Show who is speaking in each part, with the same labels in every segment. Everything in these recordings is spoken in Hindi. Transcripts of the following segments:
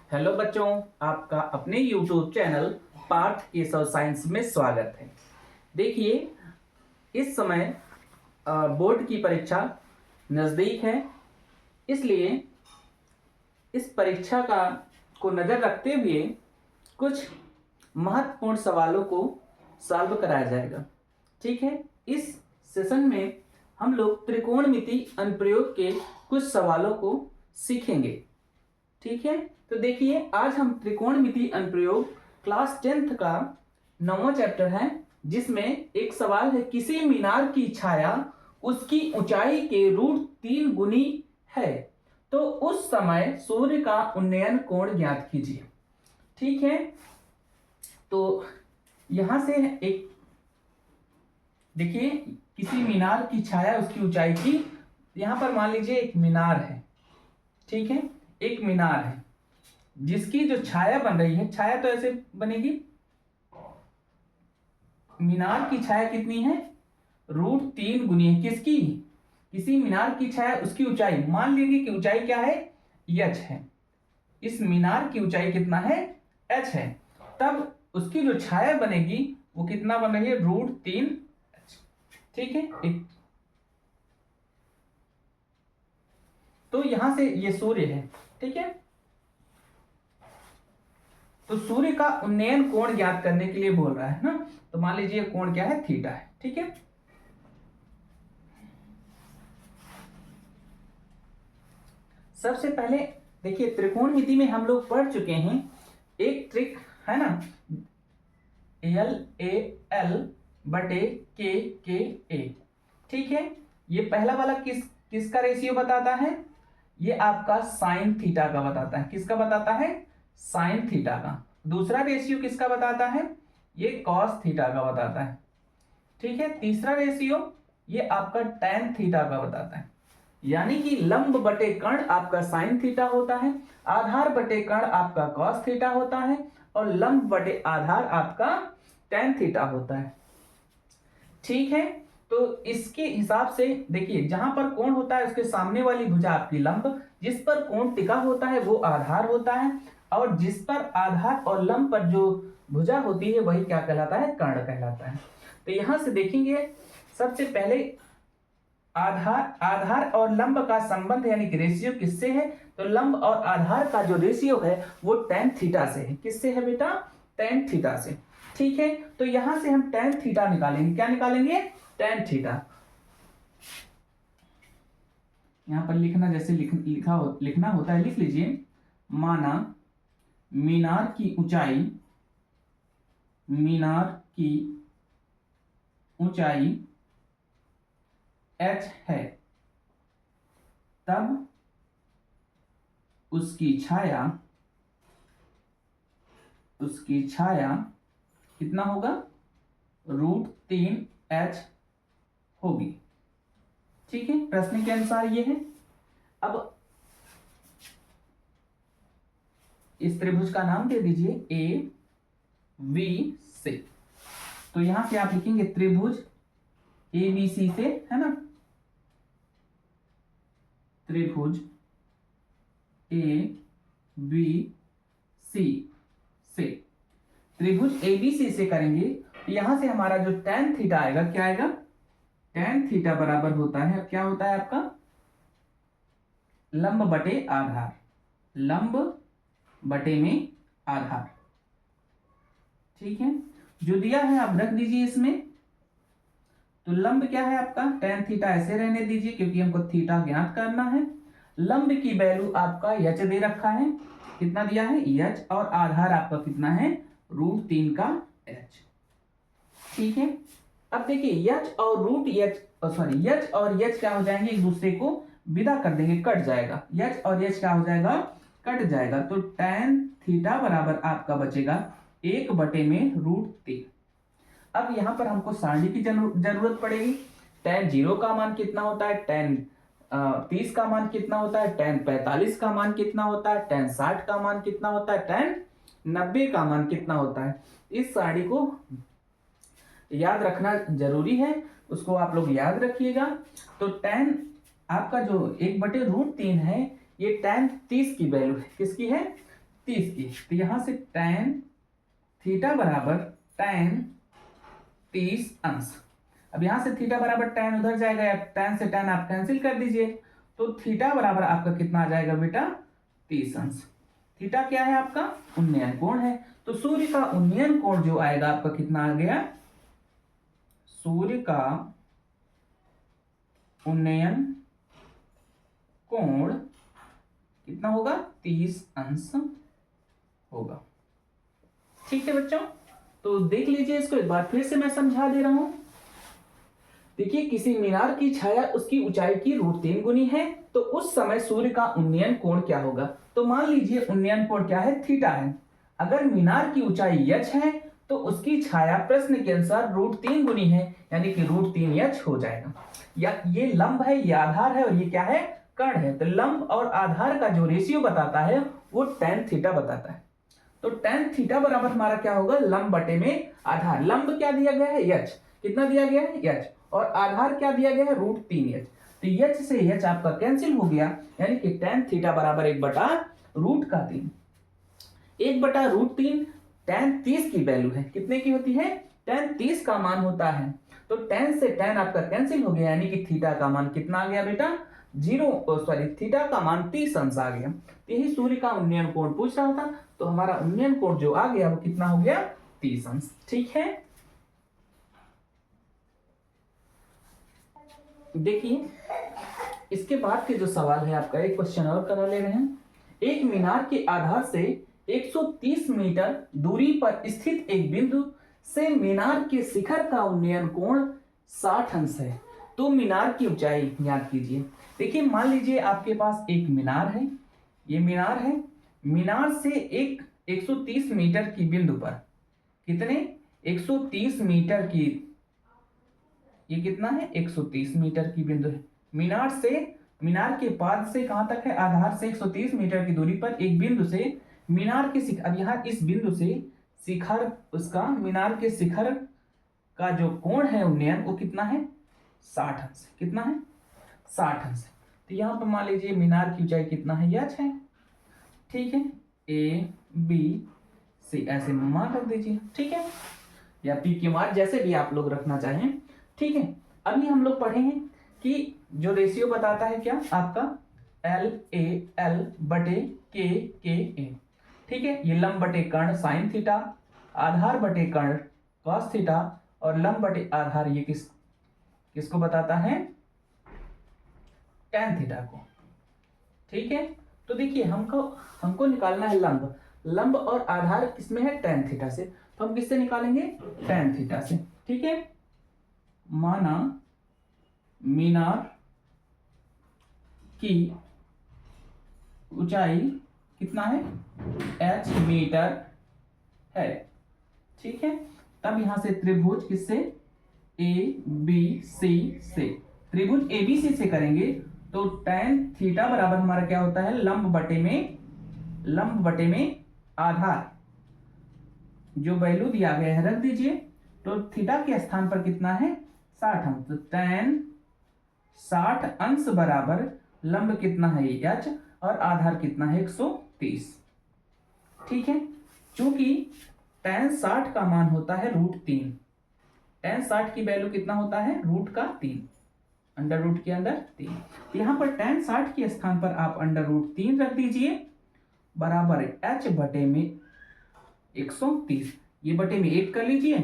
Speaker 1: हेलो बच्चों, आपका अपने YouTube channel Parth Keshav science में स्वागत है। देखिए, इस समय बोर्ड की परीक्षा नज़दीक है, इसलिए इस परीक्षा को नज़र रखते हुए कुछ महत्वपूर्ण सवालों को सॉल्व कराया जाएगा। ठीक है, इस सेशन में हम लोग त्रिकोणमिति अनुप्रयोग के कुछ सवालों को सीखेंगे। ठीक है, तो देखिए, आज हम त्रिकोणमिति अनुप्रयोग क्लास 10th का 9वां चैप्टर है, जिसमें एक सवाल है, किसी मीनार की छाया उसकी ऊंचाई के √3 गुनी है, तो उस समय सूर्य का उन्नयन कोण ज्ञात कीजिए। ठीक है, तो यहां से एक देखिए, किसी मीनार की छाया उसकी ऊंचाई की, यहां पर मान लीजिए एक मीनार है। ठीक है, एक मीनार है जिसकी जो छाया बन रही है, छाया तो ऐसे बनेगी, मीनार की छाया कितनी है, √3 गुनी है। किसकी? किसी मीनार की छाया उसकी ऊंचाई, मान लेंगे कि ऊंचाई क्या है, h है। इस मीनार की ऊंचाई कितना है, h है। तब उसकी जो छाया बनेगी वो कितना बन रही है, √3h। ठीक है, तो यहां से ये सूर्य है। ठीक है, तो सूर्य का उन्नयन कोण ज्ञात करने के लिए बोल रहा है ना, तो मान लीजिए कोण क्या है, थीटा है। ठीक है, सबसे पहले देखिए, त्रिकोणमिति में हम लोग पढ़ चुके हैं एक ट्रिक है ना, LAL/KKA। ठीक है, ये पहला वाला किसका रेशियो बताता है, ये आपका साइन थीटा का बताता है। किसका बताता है, साइन थीटा का। दूसरा रेशियो किसका बताता है, ये कॉस थीटा का बताता है। ठीक है, तीसरा रेशियो ये आपका टैन थीटा का बताता है। यानी कि लंब बटे कर्ण आपका साइन थीटा होता है, आधार बटे कर्ण आपका कॉस थीटा होता है, और लंब बटे आधार आपका टैन थीटा होता है। ठीक है, तो इसके हिसाब से देखिए, जहां पर कोण होता है उसके सामने वाली भुजा आपकी लंब, जिस पर कोण टिका होता है वो आधार होता है, और जिस पर आधार और लंब पर जो भुजा होती है वही क्या कहलाता है, कर्ण कहलाता है। तो यहां से देखेंगे, सबसे पहले आधार और लंब का संबंध यानी कि रेशियो किससे है, तो लंब और आधार का जो रेशियो है वो टैन थीटा से है। किससे है बेटा, टैन थीटा से। ठीक है, तो यहां से हम टैन थीटा निकालेंगे। क्या निकालेंगे, टैन थीटा। यहां पर लिखना जैसे लिखना होता है, लिख लीजिए। माना मीनार की ऊंचाई h है, तब उसकी छाया कितना होगा, √3h होगी। ठीक है, प्रश्न के अनुसार ये है। अब इस त्रिभुज का नाम दे दीजिए ABC। तो यहां से आप लिखेंगे त्रिभुज ABC से, है ना, त्रिभुज ABC से, त्रिभुज ABC से करेंगे, यहां से हमारा जो टैन थीटा आएगा, क्या आएगा, टैन थीटा बराबर होता है, क्या होता है आपका, लंब बटे आधार, लंब बटे में आधार। ठीक है, जो दिया है आप रख दीजिए इसमें। तो लंब क्या है आपका, टैन थीटा ऐसे रहने दीजिए क्योंकि हमको थीटा ज्ञात करना है। लंब की वैल्यू आपका h दे रखा है, कितना दिया है, h, और आधार आपका कितना है, √3 का h। ठीक है, अब देखिए h और h और h क्या हो जाएंगे, एक दूसरे को विदा कर देंगे, कट जाएगा। h और h क्या हो जाएगा, कट जाएगा। तो टैन थीटा बराबर आपका बचेगा 1/√3। अब यहां पर हमको सारणी की जरूरत पड़ेगी। टैन 0 का मान कितना होता है, टैन 30 का मान कितना होता है, टैन 45 का मान कितना होता है, टैन 60 का मान कितना होता है, टैन 90 का मान कितना होता है। इस सारणी को याद रखना जरूरी है, उसको आप लोग याद रखिएगा। तो टैन आपका जो 1/√3 है, ये टैन 30 की वैल्यू है, किसकी है, 30 की, तो यहां से tan थीटा बराबर tan 30 अंश। अब यहां से थीटा बराबर tan उधर जाएगा, या tan से tan आप कैंसिल कर दीजिए, तो थीटा बराबर आपका कितना आ जाएगा बेटा 30 अंश। थीटा क्या है आपका उन्नयन कोण है, तो सूर्य का उन्नयन कोण जो आएगा आपका कितना आ गया, सूर्य का उन्नयन कोण कितना होगा 30 अंश होगा। ठीक है बच्चों, तो देख लीजिए इसको एक बार फिर से मैं समझा दे रहा हूं। देखिए किसी मीनार की छाया उसकी ऊंचाई की √3 गुनी है, तो उस समय सूर्य का उन्नयन कोण क्या होगा। तो मान लीजिए उन्नयन कोण क्या है, थीटा है। अगर मीनार की ऊंचाई h है तो उसकी छाया प्रश्न के अनुसार √3 गुनी है, यानी कि √3h हो जाएगा। या ये लंब है, ये आधार है, और ये क्या है कर्ण है। तो लंब और आधार का जो रेशियो बताता है वो tan थीटा बताता है। तो tan थीटा बराबर हमारा क्या होगा, लंब बटे में आधार। लंब क्या दिया गया है h, कितना दिया गया है h, और आधार क्या दिया गया है √3h। तो h से h आपका कैंसिल हो गया, यानी कि tan थीटा बराबर 1/√3। 1/√3 tan 30 की वैल्यू है, कितने की होती है, tan 30 का मान होता है। तो tan से tan आपका कैंसिल हो गया, यानी कि थीटा का मान कितना आ गया बेटा थीटा का मान 30 अंश आ गया। यही सूर्य का उन्नयन कोण पूछ रहा था, तो हमारा उन्नयन कोण जो आ गया वो कितना हो गया 30 अंश। ठीक है, देखिए इसके बाद के जो सवाल है आपका, एक क्वेश्चन और करा ले रहे हैं। एक मीनार के आधार से 130 मीटर दूरी पर स्थित एक बिंदु से मीनार के शिखर का उन्नयन कोण 60 अंश है, तो मीनार की ऊंचाई ज्ञात कीजिए। देखिए मान लीजिए आपके पास एक मीनार है, ये मीनार है, मीनार से एक 130 मीटर की बिंदु पर, कितने 130 मीटर की, ये कितना है 130 मीटर की बिंदु है। मीनार से, मीनार के पाद से कहां तक है, आधार से 130 मीटर की दूरी पर एक बिंदु से मीनार के शिखर, अब यहाँ इस बिंदु से शिखर, उसका मीनार के शिखर का जो कोण है उन्नयन वो कितना है 60 अंश। कितना है 60 अंश। तो यहाँ पर मान लीजिए मीनार की ऊंचाई कितना है h है, ठीक है, ABC ऐसे मान रख दीजिए, ठीक है, या PQ जैसे भी आप लोग रखना चाहें। ठीक है, अभी हम लोग पढ़े हैं कि जो रेशियो बताता है क्या आपका LAL बटे KKA। ठीक है, ये लंब बटे कर्ण साइन थीटा, आधार बटे कर्ण कॉस थीटा, और लंब बटे आधार ये किसको बताता है tan थीटा को। ठीक है, तो देखिए हमको निकालना है लंब, लंब और आधार किसमें है tan थीटा से, तो हम किससे निकालेंगे tan थीटा से। ठीक है, माना मीनार की ऊंचाई कितना है h मीटर है। ठीक है, तब यहां से त्रिभुज किससे ABC से, त्रिभुज ABC से करेंगे तो tan थीटा बराबर हमारा क्या होता है लंब बटे में आधार, जो वैल्यू दिया गया है रख दीजिए। तो थीटा के स्थान पर कितना है 60 अंश, तो tan 60 अंश बराबर लंब कितना है h और आधार कितना है 130। ठीक है, चूंकि tan 60 का मान होता है √3, tan 60 की वैल्यू कितना होता है √3, अंडर रूट के अंदर 3। तो यहां पर tan 60 के स्थान पर आप अंडर √3 रख दीजिए, बराबर h बटे में 130, ये बटे में 1 कर लीजिए।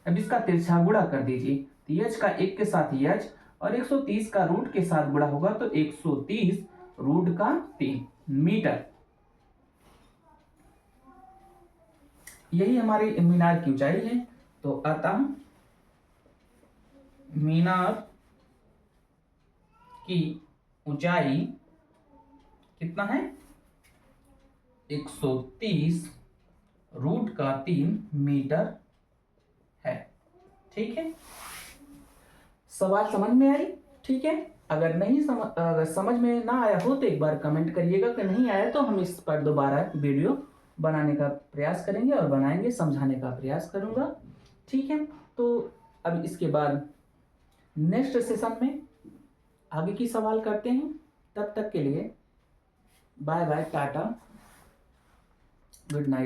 Speaker 1: अब इसका तिरछा गुणा कर दीजिए, तो h का 1 के साथ h और 130 का रूट के साथ गुणा होगा तो 130 √3 मीटर। यही हमारी मीनार की ऊंचाई है। तो अतः मीनार की ऊंचाई कितना है 130 √3 मीटर है। ठीक है, सवाल समझ में आई। ठीक है, अगर समझ में ना आया हो तो एक बार कमेंट करिएगा, कि नहीं आया तो हम इस पर दोबारा वीडियो बनाने का प्रयास करेंगे और बनाएंगे, समझाने का प्रयास करूंगा। ठीक है, तो अब इसके बाद नेक्स्ट सेशन में आगे की सवाल करते हैं। तब तक के लिए bye bye, tata. Good night.